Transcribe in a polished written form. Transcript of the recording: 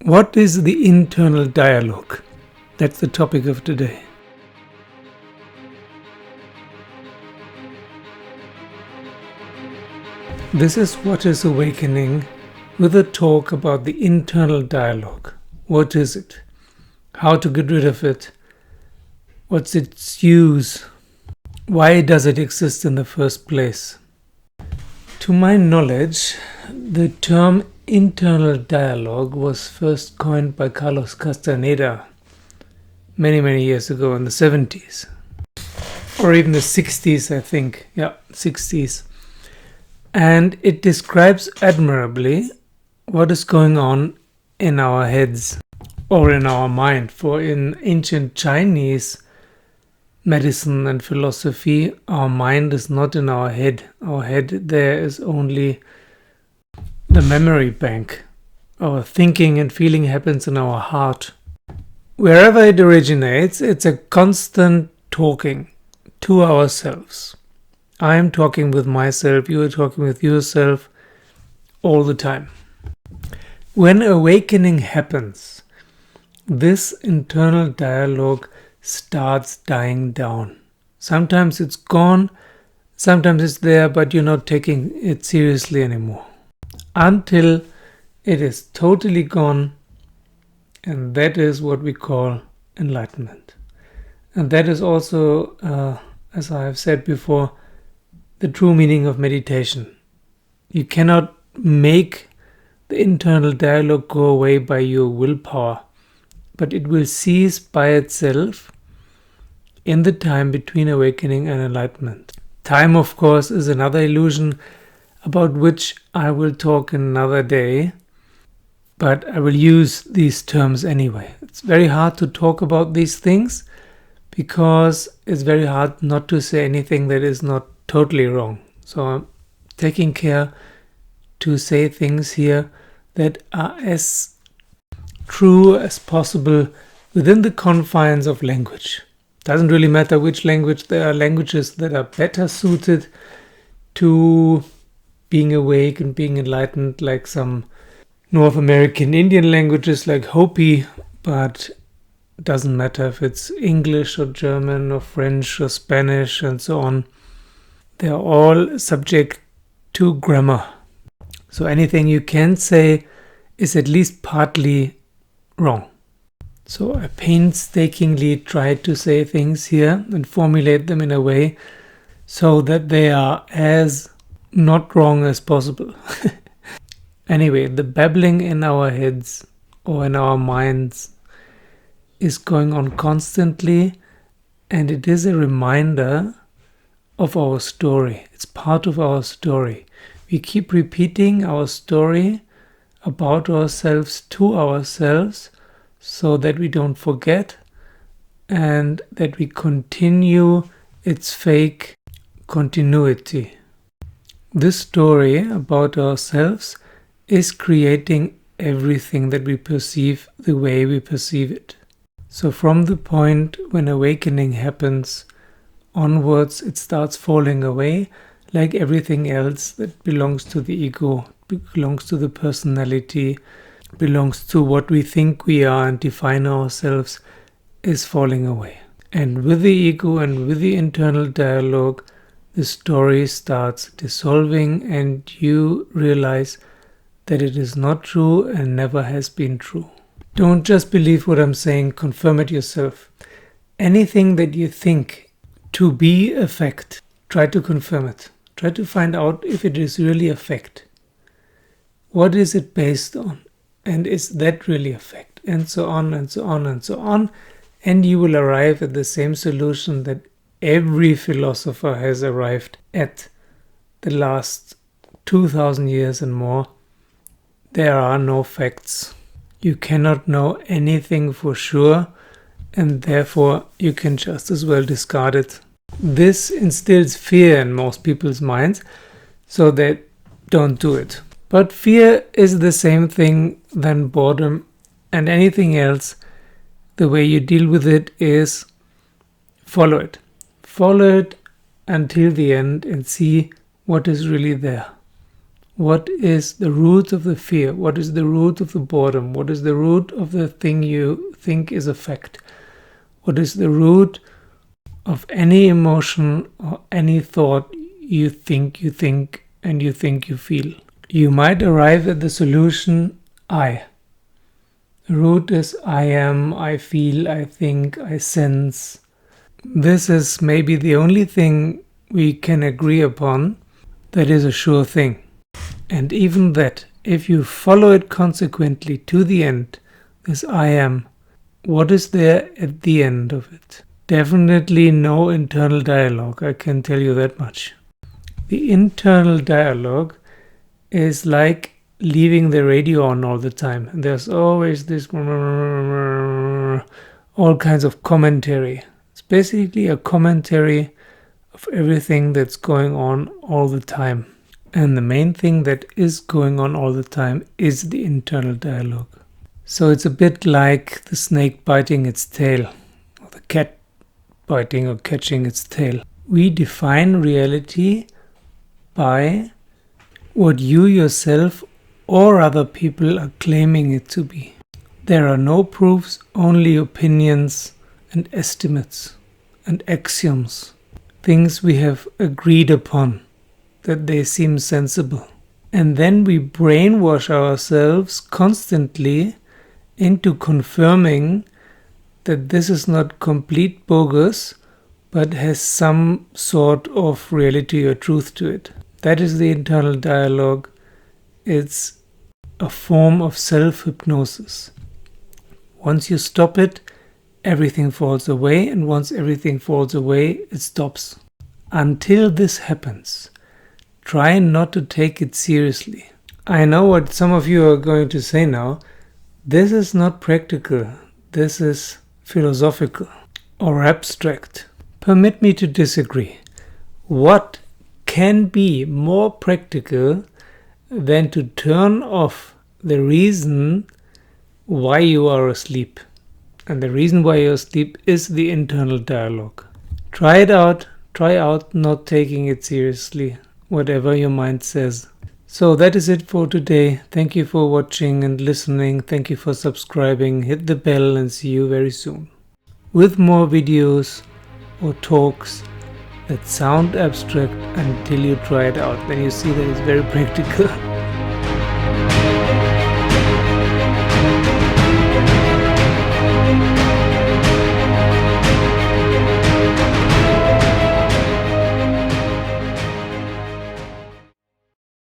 What is the internal dialogue? That's the topic of today. This is What is Awakening, with a talk about the internal dialogue. What is it? How to get rid of it? What's its use? Why does it exist in the first place? To my knowledge, the term internal dialogue was first coined by Castaneda many years ago in the 70s. Or even the 60s, I think. Yeah, 60s. And it describes admirably what is going on in our heads or in our mind. For in ancient Chinese medicine and philosophy, our mind is not in our head. Our head there is only the memory bank. Our thinking and feeling happens in our heart. Wherever it originates, it's a constant talking to ourselves. I am talking with myself, you are talking with yourself all the time. When awakening happens, this internal dialogue starts dying down. Sometimes it's gone, sometimes it's there, but you're not taking it seriously anymore. Until it is totally gone, and that is what we call enlightenment. And that is also, as I have said before, the true meaning of meditation. You cannot make the internal dialogue go away by your willpower, but it will cease by itself in the time between awakening and enlightenment. Time, of course, is another illusion about which I will talk another day, but I will use these terms anyway. It's very hard to talk about these things because it's very hard not to say anything that is not totally wrong. So I'm taking care to say things here that are as true as possible within the confines of language. Doesn't really matter which language. There are languages that are better suited to being awake and being enlightened, like some North American Indian languages like Hopi, but it doesn't matter if it's English or German or French or Spanish and so on. They are all subject to grammar. So anything you can say is at least partly wrong. So I painstakingly try to say things here and formulate them in a way so that they are as not wrong as possible. Anyway, the babbling in our heads or in our minds is going on constantly, and it is a reminder of our story. It's part of our story. We keep repeating our story about ourselves to ourselves so that we don't forget and that we continue its fake continuity. This story about ourselves is creating everything that we perceive the way we perceive it. So from the point when awakening happens onwards, it starts falling away, like everything else that belongs to the ego, belongs to the personality, belongs to what we think we are and define ourselves, is falling away. And with the ego and with the internal dialogue, the story starts dissolving, and you realize that it is not true and never has been true. Don't just believe what I'm saying, confirm it yourself. Anything that you think to be a fact, try to confirm it. Try to find out if it is really a fact. What is it based on? And is that really a fact? And so on and so on and so on. And you will arrive at the same solution that every philosopher has arrived at the last 2000 years and more. There are no facts. You cannot know anything for sure, and therefore you can just as well discard it. This instills fear in most people's minds, so they don't do it. But fear is the same thing than boredom and anything else. The way you deal with it is follow it. Follow it until the end and see what is really there. What is the root of the fear? What is the root of the boredom? What is the root of the thing you think is a fact? What is the root of any emotion or any thought you think, and you think you feel? You might arrive at the solution I. The root is I am, I feel, I think, I sense. This is maybe the only thing we can agree upon that is a sure thing. And even that, if you follow it consequently to the end, this I am, what is there at the end of it? Definitely no internal dialogue, I can tell you that much. The internal dialogue is like leaving the radio on all the time. And there's always this all kinds of commentary. It's basically a commentary of everything that's going on all the time. And the main thing that is going on all the time is the internal dialogue. So it's a bit like the snake biting its tail, or the cat biting or catching its tail. We define reality by what you yourself or other people are claiming it to be. There are no proofs, only opinions and estimates and axioms, things we have agreed upon, that they seem sensible. And then we brainwash ourselves constantly into confirming that this is not complete bogus, but has some sort of reality or truth to it. That is the internal dialogue. It's a form of self-hypnosis. Once you stop it, everything falls away, and once everything falls away, it stops. Until this happens, try not to take it seriously. I know what some of you are going to say now. This is not practical. This is philosophical or abstract. Permit me to disagree. What can be more practical than to turn off the reason why you are asleep? And the reason why you're asleep is the internal dialogue. Try it out. Try out not taking it seriously, whatever your mind says. So that is it for today. Thank you for watching and listening. Thank you for subscribing. Hit the bell and see you very soon with more videos or talks that sound abstract until you try it out. Then you see that it's very practical.